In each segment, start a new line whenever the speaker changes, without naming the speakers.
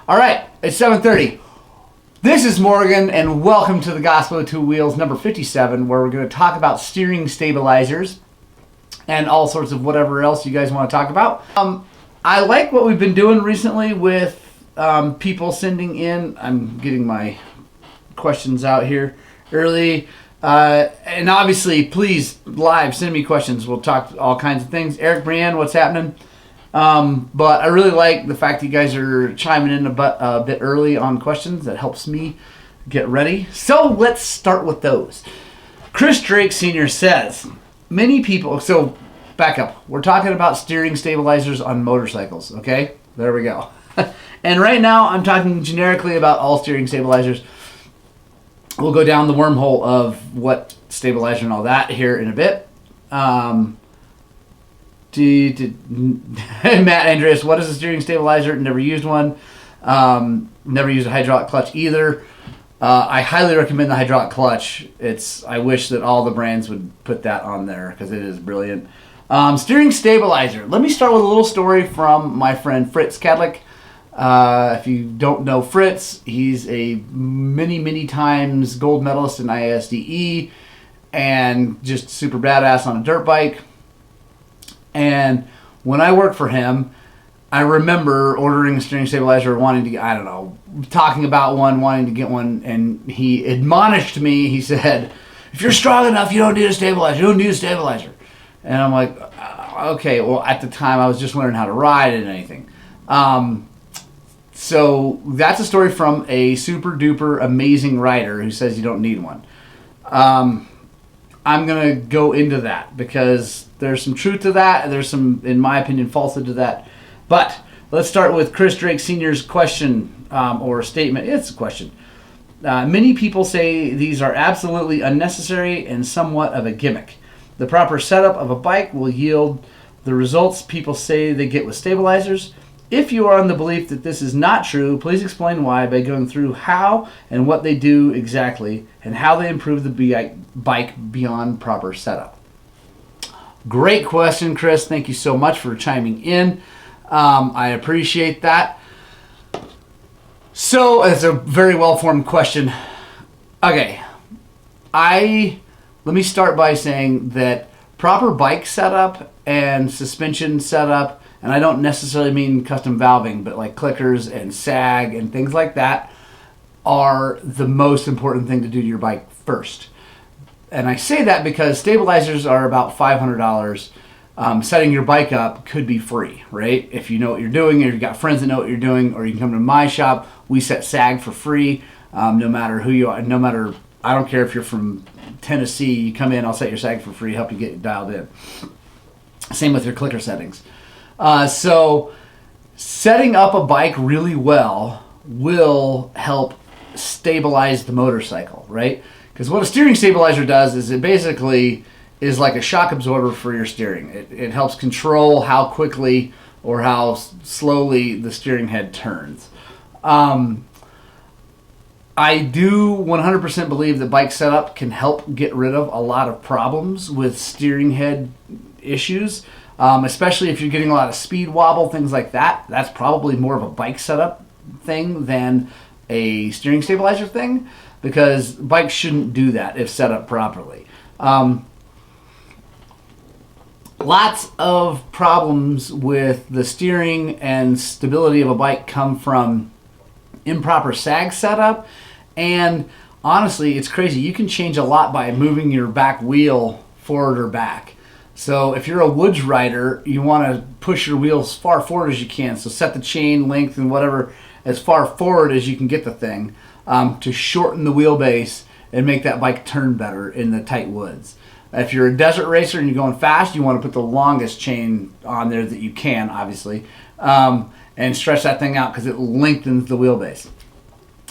All right, it's 7:30. This is Morgan, and welcome to the Gospel of Two Wheels, number 57, where we're going to talk about steering stabilizers and all sorts of whatever else you guys want to talk about. I like what we've been doing recently with people sending in. I'm getting my questions out here early. And obviously, please, live, send me questions. We'll talk all kinds of things. Eric, Brianne, what's happening? But I really like the fact that you guys are chiming in a bit early on questions. That helps me get ready. So let's start with those. Chris Drake Sr. says, many people, so back up. We're talking about steering stabilizers on motorcycles, okay? There we go. And right now, I'm talking generically about all steering stabilizers. We'll go down the wormhole of what stabilizer and all that here in a bit. Matt Andreas, what is a steering stabilizer? Never used one. Never used a hydraulic clutch either. I highly recommend the hydraulic clutch. I wish that all the brands would put that on there because it is brilliant. Steering stabilizer. Let me start with a little story from my friend Fritz Kadlik. If you don't know Fritz, he's a many times gold medalist in ISDE and just super badass on a dirt bike. And when I worked for him, I remember ordering a steering stabilizer, wanting to get, I don't know, talking about one, wanting to get one, and he admonished me. He said, if you're strong enough, you don't need a stabilizer. You don't need a stabilizer. And I'm like, okay, well, at the time, I was just learning how to ride and anything. So that's a story from a super duper amazing rider who says you don't need one. I'm going to go into that because there's some truth to that. There's some, in my opinion, falsehood to that. But let's start with Chris Drake Sr.'s question or statement. It's a question. Many people say these are absolutely unnecessary and somewhat of a gimmick. The proper setup of a bike will yield the results people say they get with stabilizers. If you are on the belief that this is not true, please explain why by going through how and what they do exactly and how they improve the bike beyond proper setup. Great question, Chris. Thank you so much for chiming in. I appreciate that. So it's a very well-formed question. Okay. Let me start by saying that proper bike setup and suspension setup, and I don't necessarily mean custom valving, but like clickers and sag and things like that are the most important thing to do to your bike first. And I say that because stabilizers are about $500. Setting your bike up could be free, right? If you know what you're doing, or you've got friends that know what you're doing, or you can come to my shop. We set sag for free, no matter who you are. I don't care if you're from Tennessee. You come in, I'll set your sag for free, help you get dialed in. Same with your clicker settings. So setting up a bike really well will help stabilize the motorcycle, right? Because what a steering stabilizer does is it basically is like a shock absorber for your steering. It helps control how quickly or how slowly the steering head turns. I do 100% believe that bike setup can help get rid of a lot of problems with steering head issues, especially if you're getting a lot of speed wobble, things like that. That's probably more of a bike setup thing than a steering stabilizer thing, because bikes shouldn't do that if set up properly. Lots of problems with the steering and stability of a bike come from improper sag setup, and honestly, it's crazy. You can change a lot by moving your back wheel forward or back. So if you're a woods rider, you want to push your wheels far forward as you can. So set the chain length and whatever as far forward as you can get the thing to shorten the wheelbase and make that bike turn better in the tight woods. If you're a desert racer and you're going fast, you want to put the longest chain on there that you can, obviously, and stretch that thing out because it lengthens the wheelbase.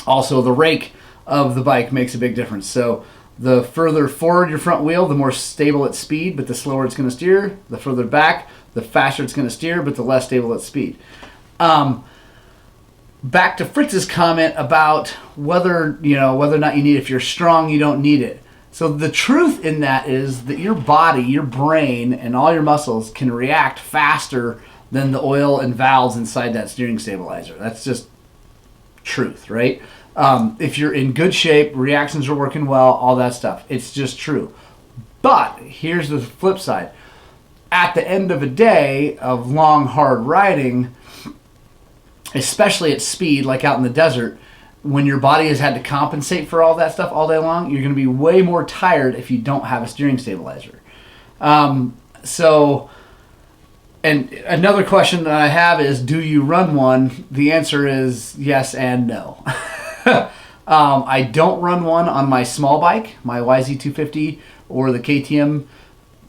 Also, the rake of the bike makes a big difference. So the further forward your front wheel, the more stable its speed, but the slower it's going to steer. The further back, the faster it's going to steer, but the less stable its speed. Back to Fritz's comment about whether or not you need it. If you're strong, you don't need it. So the truth in that is that your body, your brain, and all your muscles can react faster than the oil and valves inside that steering stabilizer. That's just truth, right? If you're in good shape, reactions are working well, all that stuff. It's just true. But here's the flip side. At the end of a day of long, hard riding, especially at speed, like out in the desert, when your body has had to compensate for all that stuff all day long, you're going to be way more tired if you don't have a steering stabilizer. And another question that I have is, do you run one? The answer is yes and no. I don't run one on my small bike, my YZ250 or the KTM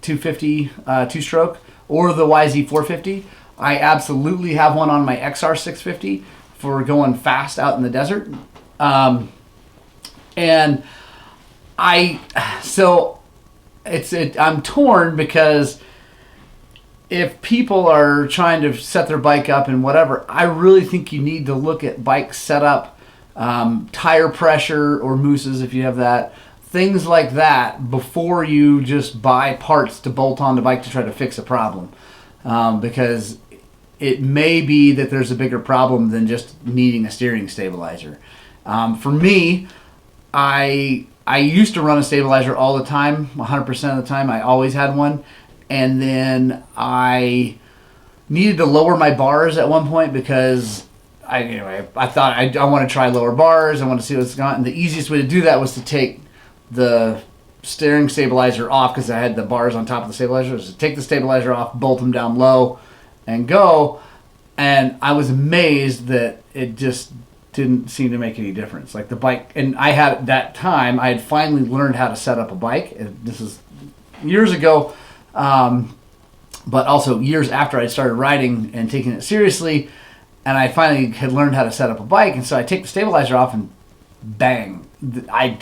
250 two-stroke or the YZ450. I absolutely have one on my XR650 for going fast out in the desert. I'm torn because if people are trying to set their bike up and whatever, I really think you need to look at bike setup, tire pressure or mooses if you have that, things like that before you just buy parts to bolt on the bike to try to fix a problem. Because it may be that there's a bigger problem than just needing a steering stabilizer. For me, I used to run a stabilizer all the time, 100% of the time. I always had one. And then I needed to lower my bars at one point because I thought I want to try lower bars. I want to see what's going on. And the easiest way to do that was to take the steering stabilizer off because I had the bars on top of the stabilizer. Was to take the stabilizer off, bolt them down low, and go. And I was amazed that it just didn't seem to make any difference. Like the bike, and I had at that time, I had finally learned how to set up a bike. And this is years ago. But also years after I started riding and taking it seriously, and I finally had learned how to set up a bike, and so I take the stabilizer off and bang. I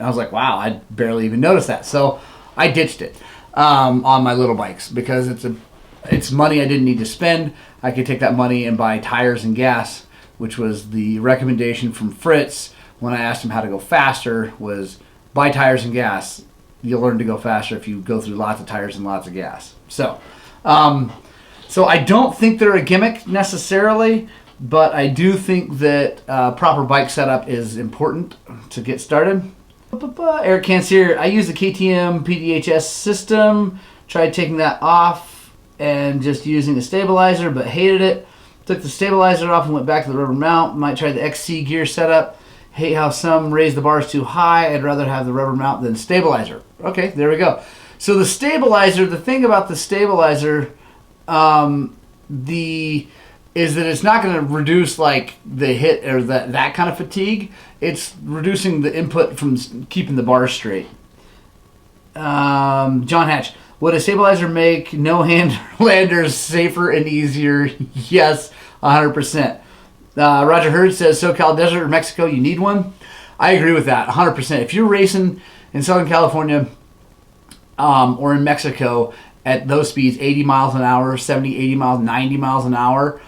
was like, wow, I barely even noticed that. So I ditched it on my little bikes because it's money I didn't need to spend. I could take that money and buy tires and gas, which was the recommendation from Fritz when I asked him how to go faster was buy tires and gas. You'll learn to go faster if you go through lots of tires and lots of gas. So I don't think they're a gimmick necessarily, but I do think that proper bike setup is important to get started. Eric Cancer, I use the KTM PDHS system. Tried taking that off and just using a stabilizer, but hated it. Took the stabilizer off and went back to the rubber mount. Might try the XC gear setup. Hate how some raise the bars too high. I'd rather have the rubber mount than stabilizer. Okay, there we go. So the stabilizer, the thing about the stabilizer, is that it's not going to reduce like the hit or that kind of fatigue. It's reducing the input from keeping the bars straight. John Hatch, would a stabilizer make no-hand landers safer and easier? Yes, 100%. Roger Hurd says, SoCal Desert or Mexico, you need one? I agree with that, 100%. If you're racing in Southern California or in Mexico at those speeds, 80 miles an hour, 70, 80 miles, 90 miles an hour,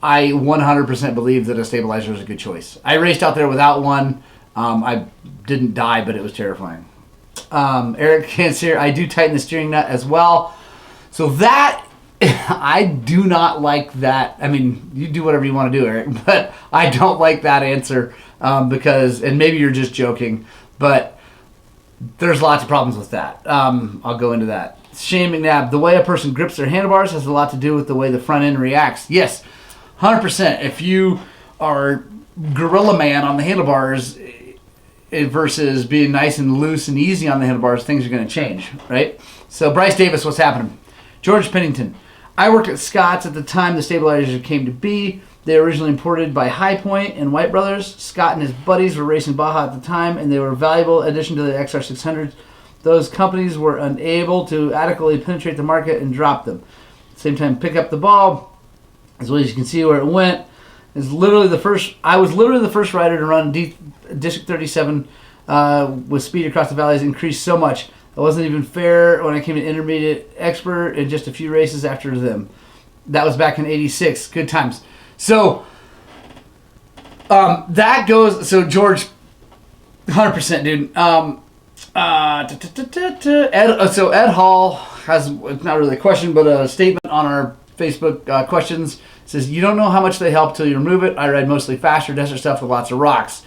I 100% believe that a stabilizer is a good choice. I raced out there without one. I didn't die, but it was terrifying. Eric Cancer, I do tighten the steering nut as well. So that... I do not like that. I mean, you do whatever you want to do, Eric, but I don't like that answer because, and maybe you're just joking, but there's lots of problems with that. I'll go into that. Shane McNabb, the way a person grips their handlebars has a lot to do with the way the front end reacts. Yes, 100%. If you are gorilla man on the handlebars versus being nice and loose and easy on the handlebars, things are going to change, right? So Bryce Davis, what's happening? George Pennington, I worked at Scott's at the time the stabilizers came to be. They were originally imported by High Point and White Brothers. Scott and his buddies were racing Baja at the time, and they were a valuable addition to the XR600s. Those companies were unable to adequately penetrate the market and dropped them. At the same time, pick up the ball, as well as you can see where it went. I was literally the first rider to run District 37 with speed across the valleys increased so much. It wasn't even fair when I came to intermediate expert in just a few races after them. That was back in '86. Good times. So that goes. So George, 100%, dude. So Ed Hall has, it's not really a question, but a statement on our Facebook questions. It says, you don't know how much they help till you remove it. I ride mostly faster desert stuff with lots of rocks.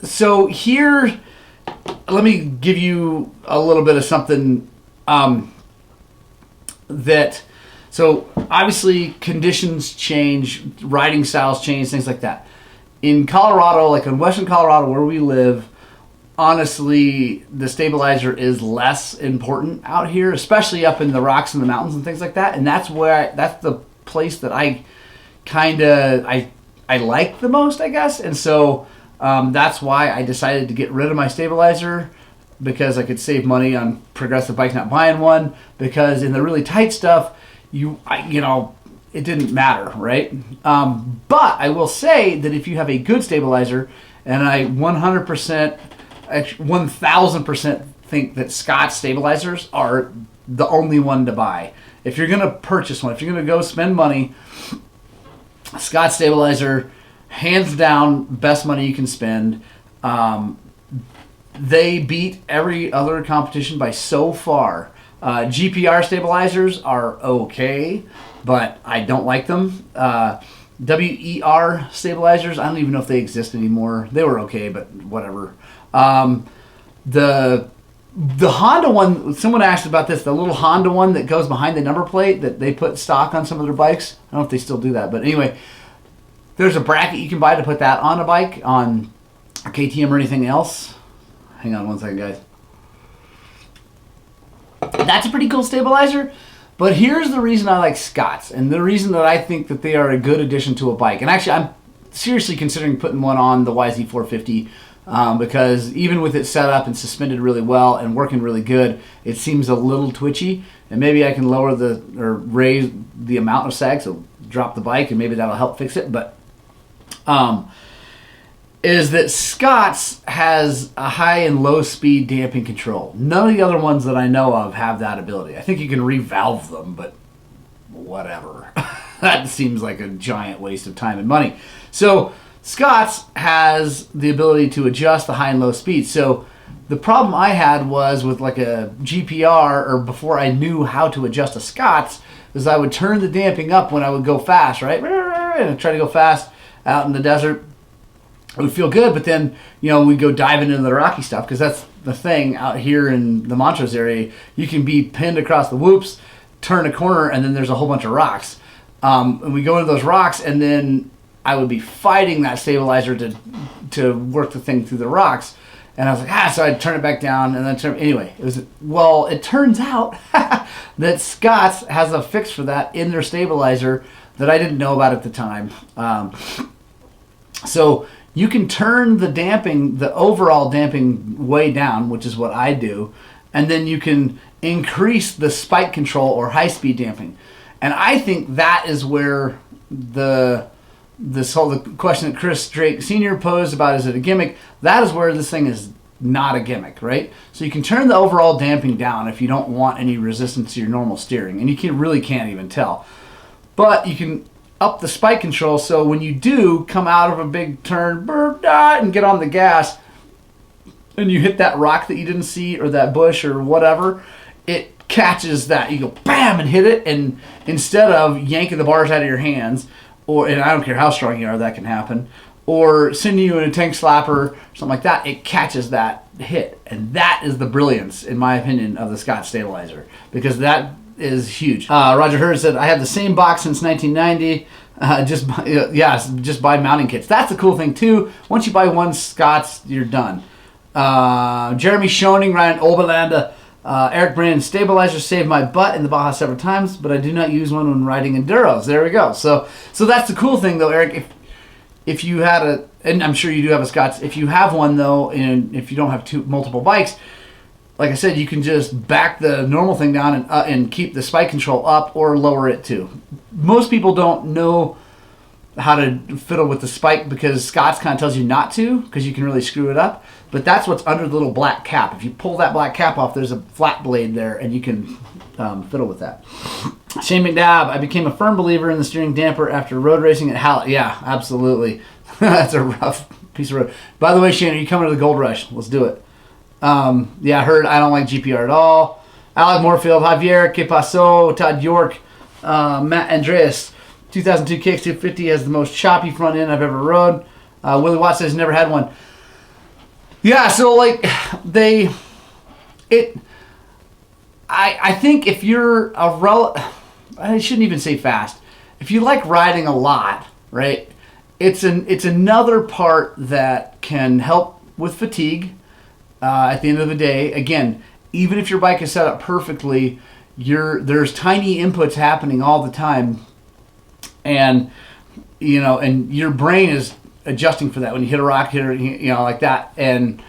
So here, let me give you a little bit of something so obviously conditions change, riding styles change, things like that. In Colorado, like in Western Colorado where we live, honestly, the stabilizer is less important out here, especially up in the rocks and the mountains and things like that. And that's that's the place that I like the most, I guess. And so that's why I decided to get rid of my stabilizer, because I could save money on progressive bikes not buying one, because in the really tight stuff, it didn't matter, right? But I will say that if you have a good stabilizer, and I 100%, 1000% think that Scott stabilizers are the only one to buy. If you're going to purchase one, if you're going to go spend money, Scott stabilizer, hands down, best money you can spend. They beat every other competition by so far. GPR stabilizers are okay, but I don't like them. WER stabilizers, I don't even know if they exist anymore. They were okay, but whatever. The Honda one, someone asked about this, the little Honda one that goes behind the number plate that they put stock on some of their bikes. I don't know if they still do that, but anyway, there's a bracket you can buy to put that on a bike, on a KTM or anything else. Hang on one second, guys. That's a pretty cool stabilizer, but here's the reason I like Scott's, and the reason that I think that they are a good addition to a bike. And actually, I'm seriously considering putting one on the YZ450, because even with it set up and suspended really well and working really good, it seems a little twitchy, and maybe I can raise the amount of sag, so drop the bike, and maybe that'll help fix it. But is that Scott's has a high and low speed damping control. None of the other ones that I know of have that ability. I think you can revalve them, but whatever. That seems like a giant waste of time and money. So Scott's has the ability to adjust the high and low speed. So the problem I had was with like a GPR, or before I knew how to adjust a Scott's, is I would turn the damping up when I would go fast, right? And I'd try to go fast out in the desert. It would feel good, but then, we'd go diving into the rocky stuff, because that's the thing out here in the Montrose area. You can be pinned across the whoops, turn a corner, and then there's a whole bunch of rocks. And we go into those rocks, and then I would be fighting that stabilizer to work the thing through the rocks. And I was like, so I'd turn it back down, and then anyway, it turns out that Scott's has a fix for that in their stabilizer that I didn't know about at the time. So you can turn the overall damping way down, which is what I do, and then you can increase the spike control or high-speed damping. And I think that is where the question that Chris Drake Sr. posed about, is it a gimmick? That is where this thing is not a gimmick, right? So you can turn the overall damping down if you don't want any resistance to your normal steering, and you really can't even tell. But you can up the spike control, so when you do come out of a big turn and get on the gas, and you hit that rock that you didn't see, or that bush or whatever, it catches that. You go bam and hit it, and instead of yanking the bars out of your hands, and I don't care how strong you are, that can happen, or sending you in a tank slapper or something like that, it catches that hit. And that is the brilliance, in my opinion, of the Scott stabilizer, because that is huge. Roger Hurd said, I have the same box since 1990. Just buy mounting kits. That's the cool thing too. Once you buy one Scott's, you're done. Jeremy Schoening, Ryan Oberlanda, Eric Brand, stabilizer saved my butt in the Baja several times, but I do not use one when riding enduros. There we go. So that's the cool thing though, Eric. If you had and I'm sure you do have a Scott's. If you have one though, and if you don't have multiple bikes, like I said, you can just back the normal thing down and keep the spike control up, or lower it too. Most people don't know how to fiddle with the spike, because Scott's kind of tells you not to, because you can really screw it up. But that's what's under the little black cap. If you pull that black cap off, there's a flat blade there, and you can fiddle with that. Shane McNabb, I became a firm believer in the steering damper after road racing at Highland. Yeah, absolutely. That's a rough piece of road. By the way, Shane, are you coming to the Gold Rush? Let's do it. I heard I don't like GPR at all. Alec Moorfield, Javier, Que Paso, Todd York, Matt Andreas, 2002 KX250 has the most choppy front end I've ever rode. Willie Watts says never had one. Yeah, so like I think if you're I shouldn't even say fast. If you like riding a lot, right? It's another part that can help with fatigue. At the end of the day, again, even if your bike is set up perfectly, there's tiny inputs happening all the time, and and your brain is adjusting for that when you hit a rock, like that. And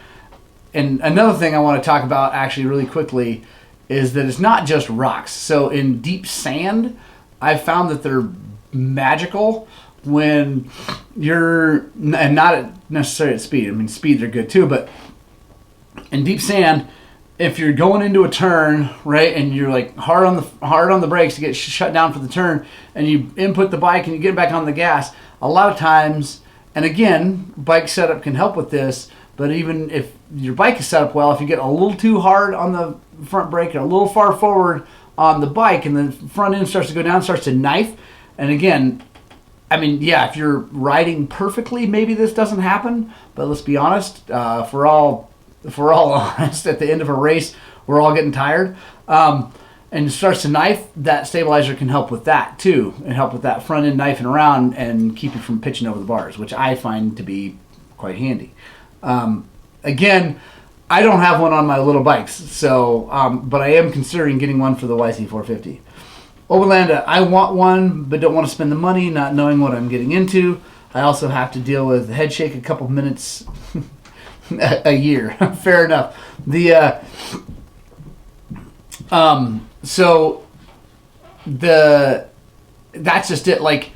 another thing I want to talk about actually really quickly is that it's not just rocks. So in deep sand, I've found that they're magical when you're, and not necessarily at speed. I mean, speeds are good too, but in deep sand, if you're going into a turn, right, and you're like hard on the brakes to get shut down for the turn, and you input the bike and you get back on the gas, a lot of times, and again, bike setup can help with this, but even if your bike is set up well, if you get a little too hard on the front brake or a little far forward on the bike and the front end starts to go down, starts to knife, and again, I mean, yeah, if you're riding perfectly, maybe this doesn't happen, but let's be honest, if we're all honest, at the end of a race, we're all getting tired, and it starts to knife, that stabilizer can help with that too, and help with that front end knifing around and keep you from pitching over the bars, which I find to be quite handy. Again, I don't have one on my little bikes, so but I am considering getting one for the YC450. Oberlanda, I want one, but don't want to spend the money, not knowing what I'm getting into. I also have to deal with head shake a couple minutes a year. Fair enough. So that's just it. Like,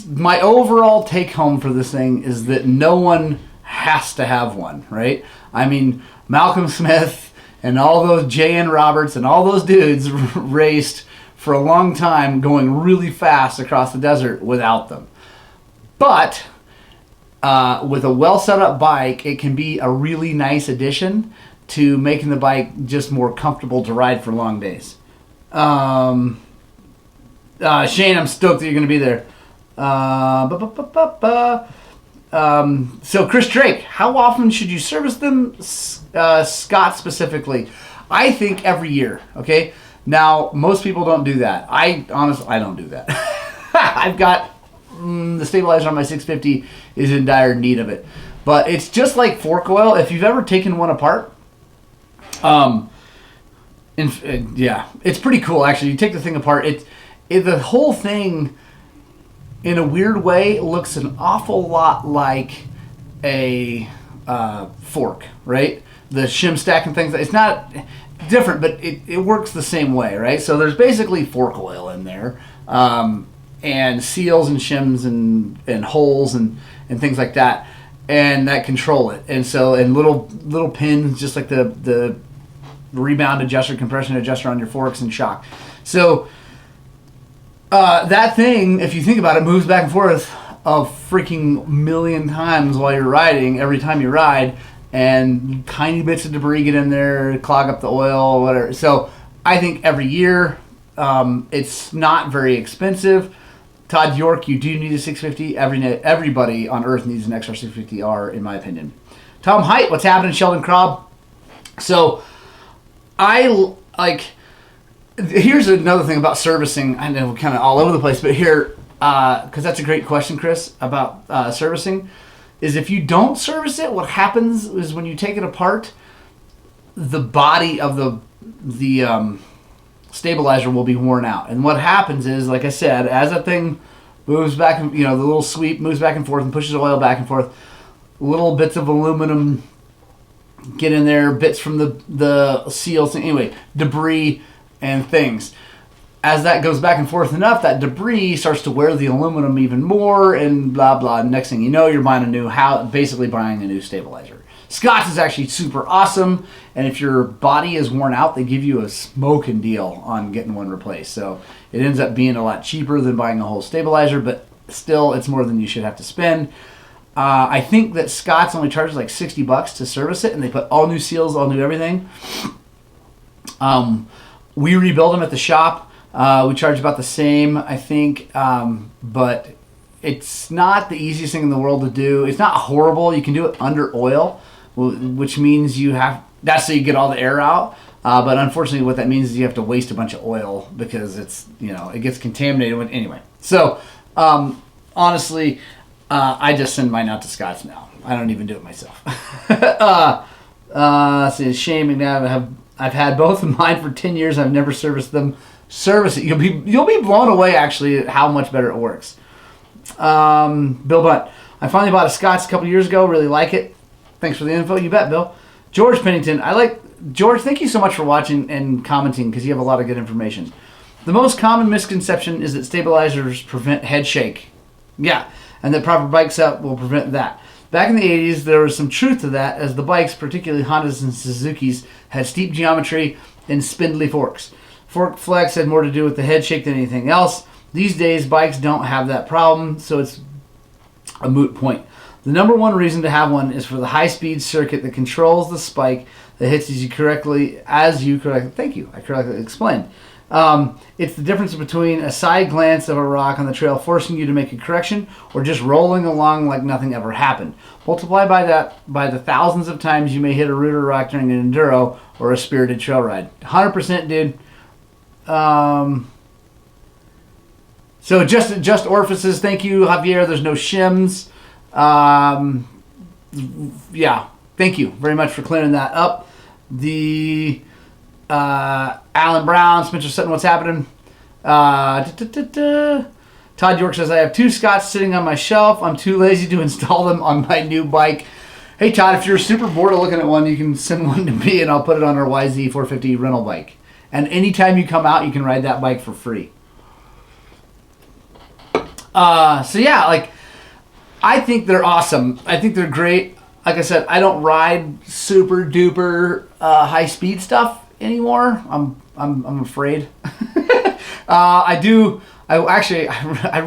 my overall take home for this thing is that no one has to have one, right? I mean, Malcolm Smith and all those J.N. Roberts and all those dudes raced for a long time going really fast across the desert without them. But with a well set up bike, it can be a really nice addition to making the bike just more comfortable to ride for long days. Shane, I'm stoked that you're going to be there. So Chris Drake, how often should you service them? Scott specifically, I think every year. Okay, now most people don't do that. I don't do that. I've got the stabilizer on my 650 is in dire need of it, but it's just like fork oil. If you've ever taken one apart, yeah, it's pretty cool actually. You take the thing apart, the whole thing, in a weird way, looks an awful lot like a fork, right? The shim stack and things. It's not different, but it works the same way, right? So there's basically fork oil in there, and seals and shims and holes and things like that, and that control it. And so, and little pins, just like the rebound adjuster, compression adjuster on your forks and shock. So that thing, if you think about it, moves back and forth a freaking million times while you're riding, every time you ride, and tiny bits of debris get in there, clog up the oil, whatever. So I think every year, it's not very expensive. Todd York, you do need a 650. Everybody on Earth needs an XR 650R, in my opinion. Tom Height, what's happening, Sheldon Krob? So here's another thing about servicing. I know we're kind of all over the place, but here, because that's a great question, Chris, about servicing, is if you don't service it, what happens is when you take it apart, the body of the stabilizer will be worn out. And what happens is, like I said, as that thing moves back, and the little sweep moves back and forth and pushes oil back and forth, little bits of aluminum get in there, bits from the seals, anyway, debris and things. As that goes back and forth enough, that debris starts to wear the aluminum even more, and blah blah. And next thing you know, you're basically buying a new stabilizer. Scott's is actually super awesome, and if your body is worn out, they give you a smoking deal on getting one replaced. So it ends up being a lot cheaper than buying a whole stabilizer, but still, it's more than you should have to spend. I think that Scott's only charges like $60 to service it, and they put all new seals, all new everything. We rebuild them at the shop. We charge about the same, I think, but it's not the easiest thing in the world to do. It's not horrible. You can do it under oil, which means that's so you get all the air out. But unfortunately, what that means is you have to waste a bunch of oil because it gets contaminated. Anyway, so honestly, I just send mine out to Scott's now. I don't even do it myself. It's a shame. I've had both of mine for 10 years. I've never serviced them. Service it. You'll be blown away actually at how much better it works. Bill Bunt. I finally bought a Scott's a couple years ago. Really like it. Thanks for the info. You bet, Bill. George Pennington. George, thank you so much for watching and commenting because you have a lot of good information. The most common misconception is that stabilizers prevent head shake. Yeah, and that proper bike setup will prevent that. Back in the 80s, there was some truth to that as the bikes, particularly Hondas and Suzukis, had steep geometry and spindly forks. Fork flex had more to do with the head shake than anything else. These days, bikes don't have that problem, so it's a moot point. The number one reason to have one is for the high-speed circuit that controls the spike that hits you correctly, thank you, I correctly explained. It's the difference between a side glance of a rock on the trail forcing you to make a correction or just rolling along like nothing ever happened. Multiply by the thousands of times you may hit a root or rock during an enduro or a spirited trail ride. 100%, dude. So just orifices. Thank you, Javier. There's no shims. Yeah. Thank you very much for clearing that up. The Alan Brown, Spencer Sutton, what's happening? Todd York says, I have 2 Scotts sitting on my shelf. I'm too lazy to install them on my new bike. Hey, Todd, if you're super bored of looking at one, you can send one to me and I'll put it on our YZ450 rental bike. And anytime you come out, you can ride that bike for free. So yeah, I think they're awesome. I think they're great. Like I said, I don't ride super duper high speed stuff anymore. I'm afraid. I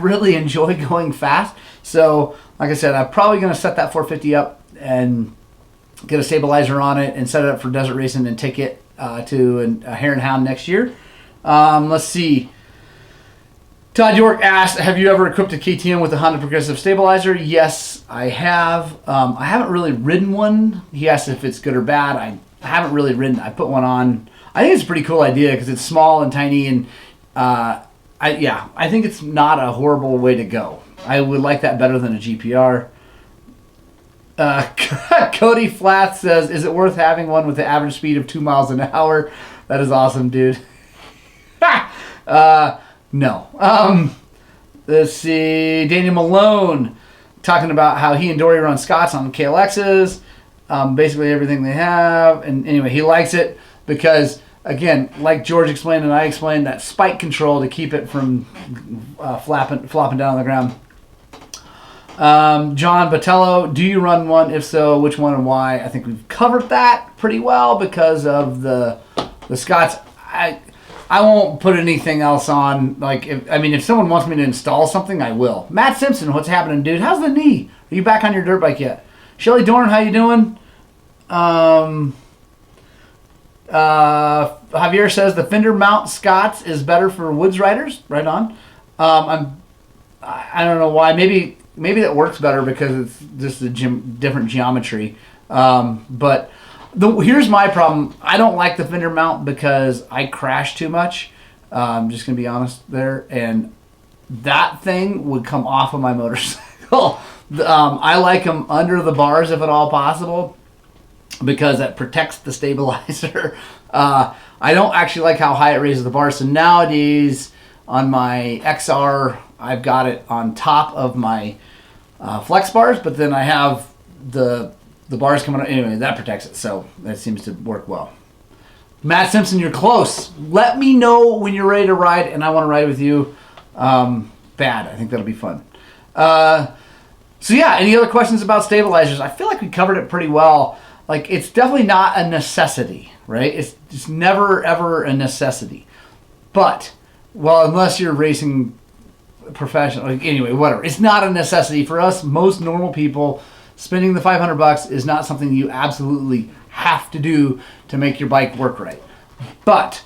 really enjoy going fast. So like I said, I'm probably going to set that 450 up and get a stabilizer on it and set it up for desert racing and take it to a Hare and Hound next year. Let's see. Todd York asked, have you ever equipped a KTM with a Honda Progressive stabilizer? Yes, I have. I haven't really ridden one. He asked if it's good or bad. I haven't really ridden. I put one on. I think it's a pretty cool idea because it's small and tiny, and I think it's not a horrible way to go. I would like that better than a GPR. Cody Flath says, is it worth having one with the average speed of 2 miles an hour? That is awesome, dude. No. Let's see. Daniel Malone talking about how he and Dory run Scotts on KLXs. Basically everything they have. And anyway, he likes it because, again, like George explained and I explained, that spike control to keep it from flopping down on the ground. John Botello, do you run one? If so, which one and why? I think we've covered that pretty well because of the Scotts. I won't put anything else on. If someone wants me to install something, I will. Matt Simpson, what's happening, dude? How's the knee? Are you back on your dirt bike yet? Shelly Dorn, how you doing? Javier says the fender mount Scotts is better for woods riders. Right on. I don't know why. Maybe that works better because it's just a different geometry. But here's my problem. I don't like the fender mount because I crash too much. I'm just going to be honest there. And that thing would come off of my motorcycle. I like them under the bars if at all possible because that protects the stabilizer. I don't actually like how high it raises the bars. So nowadays on my XR, I've got it on top of my flex bars, but then I have the bars coming out. Anyway, that protects it, so that seems to work well. Matt Simpson, you're close. Let me know when you're ready to ride, and I want to ride with you. Bad. I think that'll be fun. So yeah, any other questions about stabilizers? I feel like we covered it pretty well. It's definitely not a necessity, right? It's just never, ever a necessity. But, unless you're racing professional, anyway, whatever. It's not a necessity. For us, most normal people, spending the $500 is not something you absolutely have to do to make your bike work right. But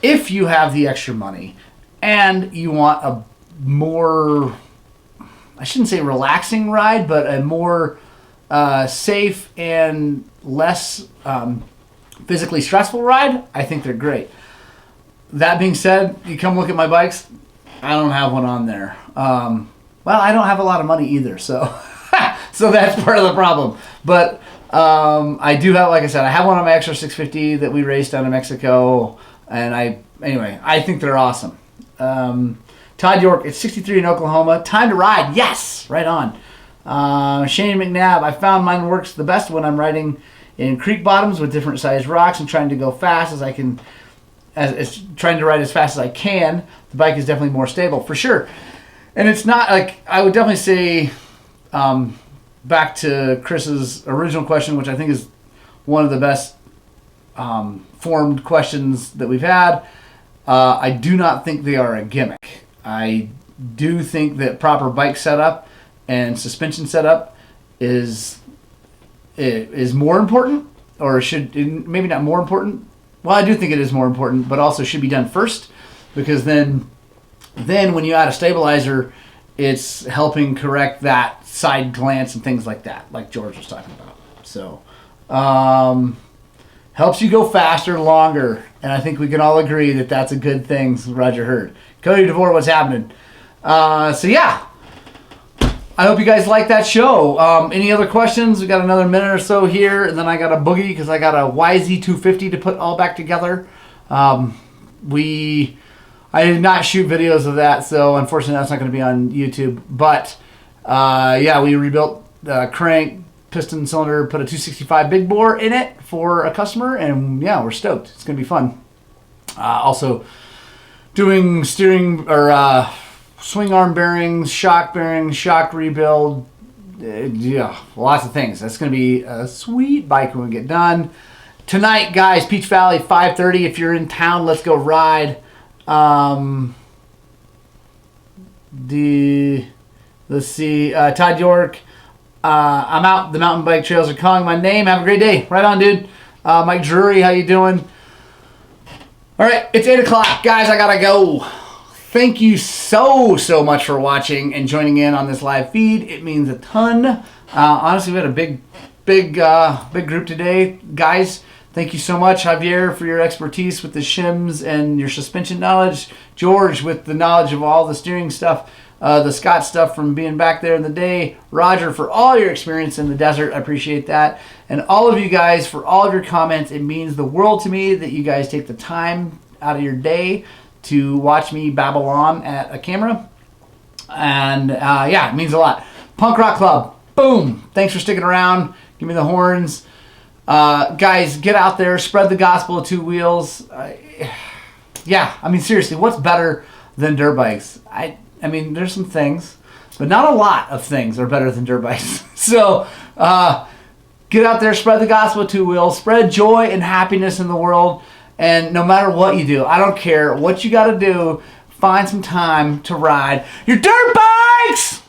if you have the extra money and you want a more, I shouldn't say relaxing ride, but a more safe and less physically stressful ride, I think they're great. That being said, you come look at my bikes, I don't have one on there. Well, I don't have a lot of money either, so so that's part of the problem. But I do have, like I said, I have one on my Extra 650 that we raced down in Mexico, and I think they're awesome. Todd York, it's 63 in Oklahoma. Time to ride. Yes, right on. Shane McNabb, I found mine works the best when I'm riding in creek bottoms with different sized rocks and trying to go fast as I can, trying to ride as fast as I can. The bike is definitely more stable, for sure. And it's not like, I would definitely say, back to Chris's original question, which I think is one of the best formed questions that we've had. I do not think they are a gimmick. I do think that proper bike setup and suspension setup is more important, or should, maybe not more important. Well, I do think it is more important, but also should be done first, because then when you add a stabilizer, it's helping correct that side glance and things like that, like George was talking about. So, helps you go faster, longer, and I think we can all agree that that's a good thing. Roger Hurd. Cody DeVore, what's happening? So yeah, I hope you guys like that show. Any other questions? We got another minute or so here, and then I got a boogie because I got a YZ250 to put all back together. I did not shoot videos of that, so unfortunately that's not going to be on YouTube. But yeah, we rebuilt the crank, piston cylinder, put a 265 big bore in it for a customer, and yeah, we're stoked. It's going to be fun. Also doing steering or swing arm bearings, shock rebuild, yeah, lots of things. That's going to be a sweet bike when we get done. Tonight, guys, Peach Valley, 5:30. If you're in town, let's go ride. Let's see, Todd York, I'm out. The mountain bike trails are calling my name. Have a great day. Right on, dude. Mike Drury, how you doing? All right, it's 8 o'clock. Guys, I gotta go. Thank you so much for watching and joining in on this live feed. It means a ton. Honestly, we had a big group today. Guys, thank you so much, Javier, for your expertise with the shims and your suspension knowledge. George, with the knowledge of all the steering stuff, the Scott stuff from being back there in the day. Roger, for all your experience in the desert. I appreciate that. And all of you guys, for all of your comments. It means the world to me that you guys take the time out of your day to watch me babble on at a camera. And yeah, it means a lot. Punk Rock Club, boom. Thanks for sticking around. Give me the horns. Guys, get out there, spread the gospel of two wheels. Yeah, I mean, seriously, what's better than dirt bikes? I mean, there's some things, but not a lot of things are better than dirt bikes. So get out there, spread the gospel of two wheels, spread joy and happiness in the world. And no matter what you do, I don't care what you got to do, find some time to ride your dirt bikes!